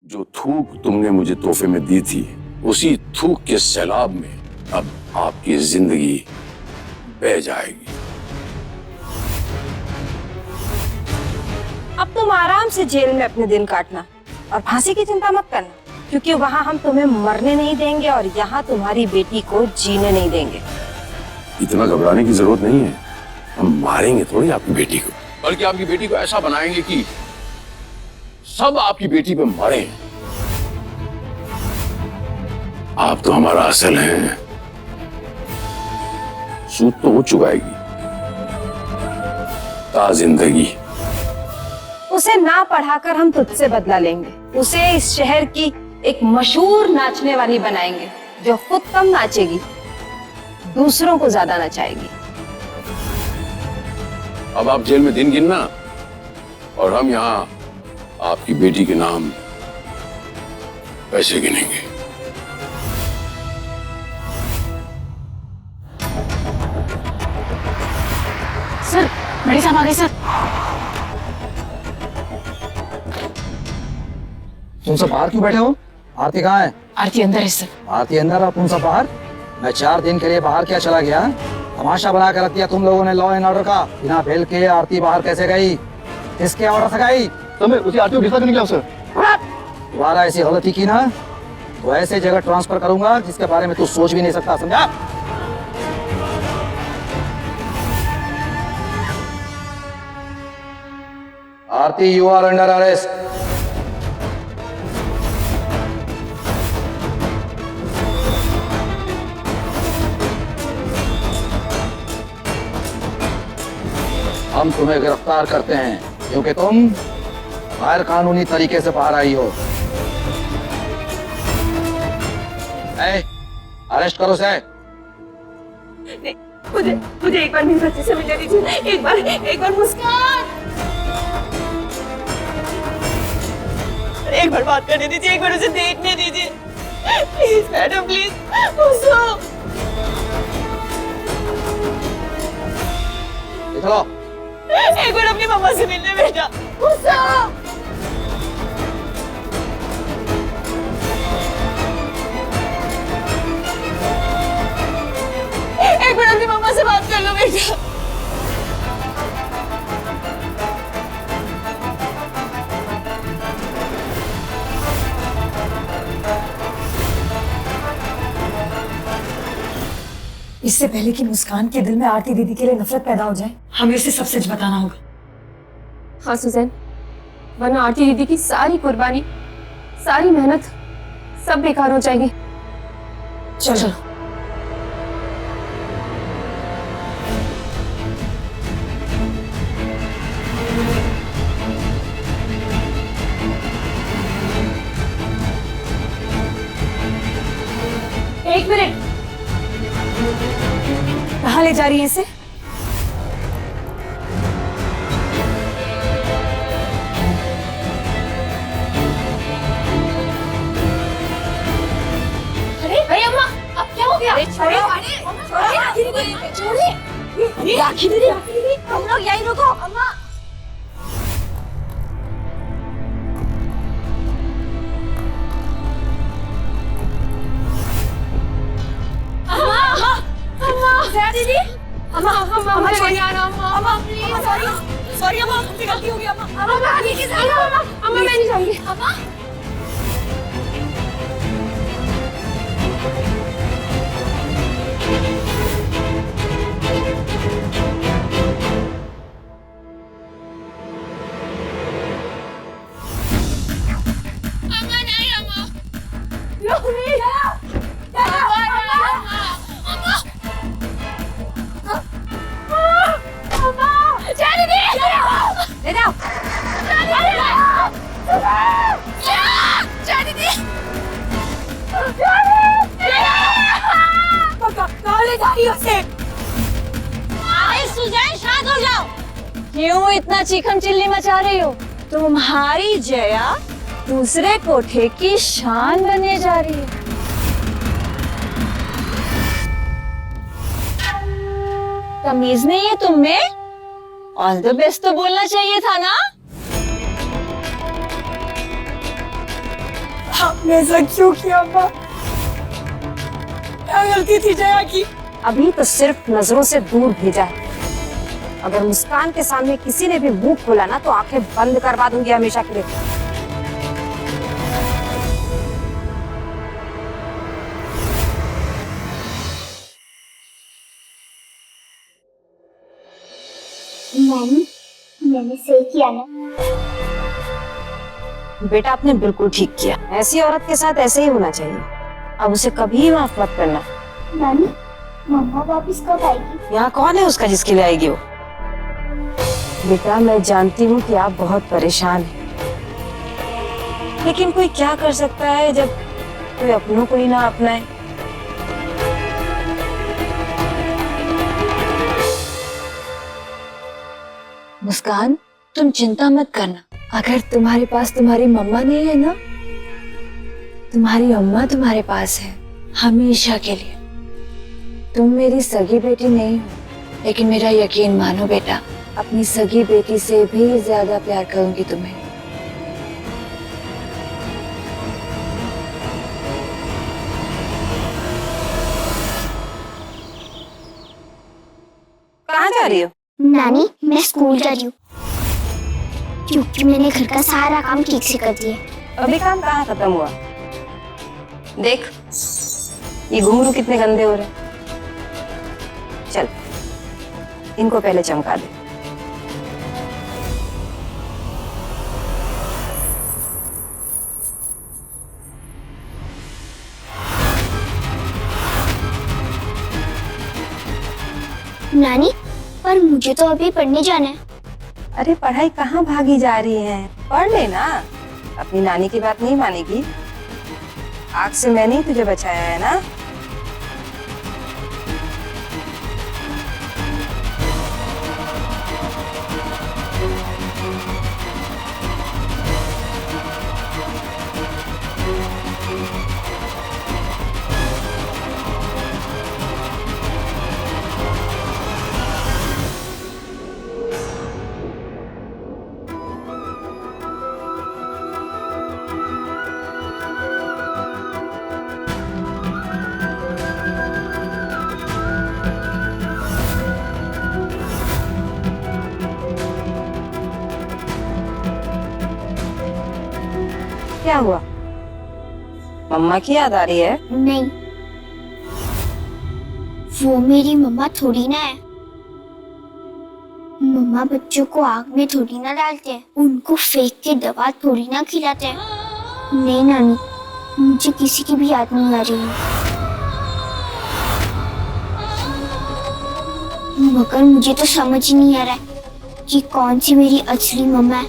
जो थूक तुमने मुझे तोहफे में दी थी, उसी थूक के सैलाब में अब आपकी जिंदगी बह जाएगी। अब तुम आराम से जेल में अपने दिन काटना और फांसी की चिंता मत करना, क्योंकि वहाँ हम तुम्हें मरने नहीं देंगे और यहाँ तुम्हारी बेटी को जीने नहीं देंगे। इतना घबराने की जरूरत नहीं है, हम मारेंगे थोड़ी आपकी बेटी को, बल्कि आपकी बेटी को ऐसा बनाएंगे कि सब आपकी बेटी पे मरे। आप तो हमारा असल हैं, सूद तो वो चुकाएगी, ता जिंदगी। उसे ना पढ़ाकर हम तुझसे बदला लेंगे। उसे इस शहर की एक मशहूर नाचने वाली बनाएंगे, जो खुद कम नाचेगी, दूसरों को ज्यादा नचाएगी। अब आप जेल में दिन गिनना और हम यहाँ आपकी बेटी के नाम पैसे गिनेंगे। सर, बड़े साहब आ गए सर। तुम सब बाहर क्यों बैठे हो? आरती कहाँ है? आरती अंदर है सर। आरती अंदर और तुम सब बाहर? मैं 4 दिन के लिए बाहर क्या चला गया? तमाशा बना कर रख दिया तुम लोगों ने लॉ एंड ऑर्डर का। बिना बेल के आरती बाहर कैसे गई? किसके ऑर्डर से गई? उसी आरती को गिरफ्तार करने के लिए सर। दोबारा ऐसी गलती की ना तो ऐसे जगह ट्रांसफर करूंगा जिसके बारे में तू सोच भी नहीं सकता, समझा? आरती, यू आर अंडर अरेस्ट। हम तुम्हें गिरफ्तार करते हैं क्योंकि तुम गैर कानूनी तरीके से बाहर आई हो। अरेस्ट करो से। मुझे एक बार मेरी बच्ची से मिलने दीजिए। एक बार मुस्कान, एक बार बात करने दीजिए, एक बार उसे देखने दीजिए। Please madam, please. चलो, एक बार अपनी मम्मा से मिलने बेटा। एक बार अपनी मम्मा से बात कर लो बेटा। इससे पहले कि मुस्कान के दिल में आरती दीदी के लिए नफरत पैदा हो जाए, हमें उसे सब सच बताना होगा। हाँ सुजैन, वरना आरती दीदी की सारी कुर्बानी, सारी मेहनत सब बेकार हो जाएगी। चलो। एक मिनट, कहाँ ले जा रही है इसे? अरे अम्मा, अब क्या हो गया? राखी दीदी, हम लोग यहीं रुको। अम्मा, दीदी, अम्मा नहीं आना। अम्मा प्लीज, सॉरी अम्मा, मुझसे गलती हो गई। अम्मा मैं नहीं जाऊंगी। अम्मा क्यों इतना चीखम चिल्ली मचा रही हो? तुम्हारी जया दूसरे कोठे की शान बनने जा रही है। तमीज नहीं है तुम में? ऑल द बेस्ट तो बोलना चाहिए था ना। आपने ऐसा क्यों किया अम्मा? क्या गलती थी जया की? अभी तो सिर्फ नजरों से दूर भेजा है। अगर मुस्कान के सामने किसी ने भी मुंह खोला ना तो आंखें बंद करवा दूंगी हमेशा के लिए। मैंने सही किया ना? बेटा आपने बिल्कुल ठीक किया। ऐसी औरत के साथ ऐसे ही होना चाहिए। अब उसे कभी माफ मत करना। नानी, मम्मा वापस कब आएगी? यहाँ कौन है उसका जिसके लिए आएगी वो? बेटा मैं जानती हूँ कि आप बहुत परेशान हैं, लेकिन कोई क्या कर सकता है जब कोई अपनों को ही ना अपनाए। मुस्कान, तुम चिंता मत करना। अगर तुम्हारे पास तुम्हारी मम्मा नहीं है ना, तुम्हारी अम्मा तुम्हारे पास है हमेशा के लिए। तुम मेरी सगी बेटी नहीं हो, लेकिन मेरा यकीन मानो बेटा, अपनी सगी बेटी से भी ज्यादा प्यार करूंगी तुम्हें। कहाँ जा रही हो? नानी, मैं स्कूल जा रही हूँ क्योंकि मैंने घर का सारा काम ठीक से कर दिया। अभी काम कहाँ खत्म हुआ? देख ये घुंघरू कितने गंदे हो रहे हैं। चल इनको पहले चमका दे। नानी, पर मुझे तो अभी पढ़ने जाना है। अरे पढ़ाई कहाँ भागी जा रही है? पढ़ लेना। अपनी नानी की बात नहीं मानेगी? आग से मैंने ही तुझे बचाया है ना। क्या हुआ? मम्मा की याद आ रही है? नहीं, वो मेरी मम्मा थोड़ी ना है। मम्मा बच्चों को आग में थोड़ी ना डालते हैं, उनको फेंक के दवा थोड़ी ना खिलाते हैं। नहीं नानी, मुझे किसी की भी याद नहीं आ रही है। मगर मुझे तो समझ ही नहीं आ रहा है कि कौन सी मेरी असली मम्मा है।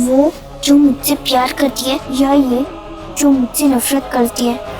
वो जो मुझसे प्यार करती है या ये जो मुझसे नफरत करती है।